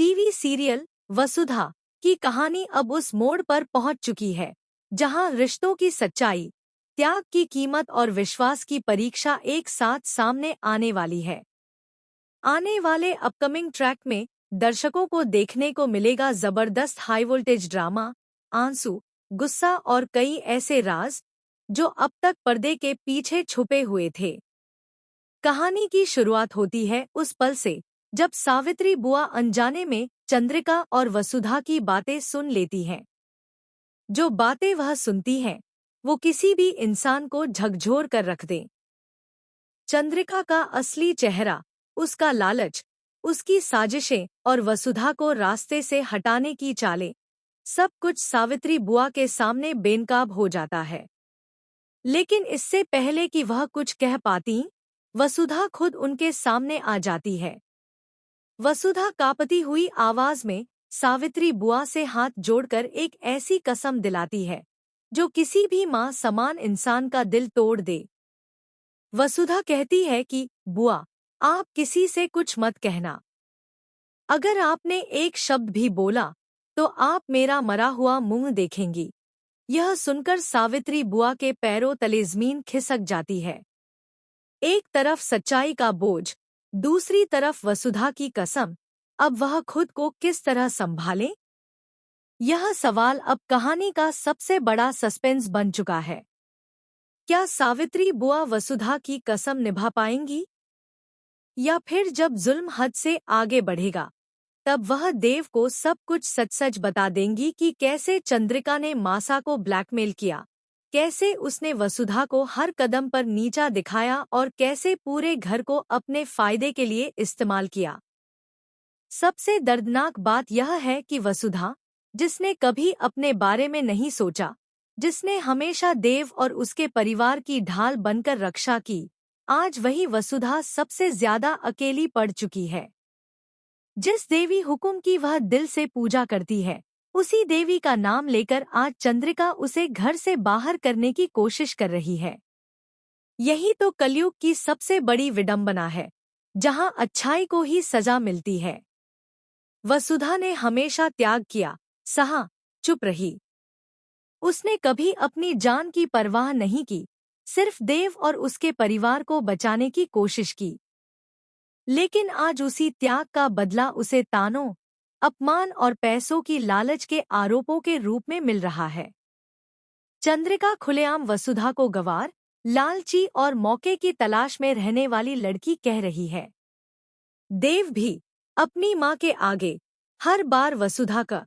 TV serial वसुधा की कहानी अब उस मोड़ पर पहुंच चुकी है जहां रिश्तों की सच्चाई, त्याग की कीमत और विश्वास की परीक्षा एक साथ सामने आने वाली है। आने वाले अपकमिंग ट्रैक में दर्शकों को देखने को मिलेगा जबरदस्त हाई वोल्टेज ड्रामा, आंसू, गुस्सा और कई ऐसे राज जो अब तक पर्दे के पीछे छुपे हुए थे। कहानी की शुरुआत होती है उस पल से जब सावित्री बुआ अनजाने में चंद्रिका और वसुधा की बातें सुन लेती हैं। जो बातें वह सुनती हैं, वो किसी भी इंसान को झकझोर कर रख दें। चंद्रिका का असली चेहरा, उसका लालच, उसकी साजिशें और वसुधा को रास्ते से हटाने की चालें, सब कुछ सावित्री बुआ के सामने बेनकाब हो जाता है। लेकिन इससे पहले कि वह कुछ कह पाती, वसुधा खुद उनके सामने आ जाती है। वसुधा कांपती हुई आवाज में सावित्री बुआ से हाथ जोड़कर एक ऐसी कसम दिलाती है जो किसी भी मां समान इंसान का दिल तोड़ दे। वसुधा कहती है कि बुआ, आप किसी से कुछ मत कहना। अगर आपने एक शब्द भी बोला तो आप मेरा मरा हुआ मुंह देखेंगी। यह सुनकर सावित्री बुआ के पैरों तले जमीन खिसक जाती है। एक तरफ सच्चाई का बोझ, दूसरी तरफ वसुधा की कसम। अब वह खुद को किस तरह संभाले? यह सवाल अब कहानी का सबसे बड़ा सस्पेंस बन चुका है। क्या सावित्री बुआ वसुधा की कसम निभा पाएंगी? या फिर जब जुल्म हद से आगे बढ़ेगा, तब वह देव को सब कुछ सच सच बता देंगी कि कैसे चंद्रिका ने मासा को ब्लैकमेल किया, कैसे उसने वसुधा को हर कदम पर नीचा दिखाया और कैसे पूरे घर को अपने फायदे के लिए इस्तेमाल किया। सबसे दर्दनाक बात यह है कि वसुधा, जिसने कभी अपने बारे में नहीं सोचा, जिसने हमेशा देव और उसके परिवार की ढाल बनकर रक्षा की, आज वही वसुधा सबसे ज्यादा अकेली पड़ चुकी है। जिस देवी हुकुम की वह दिल से पूजा करती है, उसी देवी का नाम लेकर आज चंद्रिका उसे घर से बाहर करने की कोशिश कर रही है। यही तो कलयुग की सबसे बड़ी विडंबना है, जहां अच्छाई को ही सजा मिलती है। वसुधा ने हमेशा त्याग किया, सहा, चुप रही। उसने कभी अपनी जान की परवाह नहीं की, सिर्फ देव और उसके परिवार को बचाने की कोशिश की। लेकिन आज उसी त्याग का बदला उसे तानों, अपमान और पैसों की लालच के आरोपों के रूप में मिल रहा है। चंद्रिका खुलेआम वसुधा को गंवार, लालची और मौके की तलाश में रहने वाली लड़की कह रही है। देव भी अपनी मां के आगे हर बार वसुधा का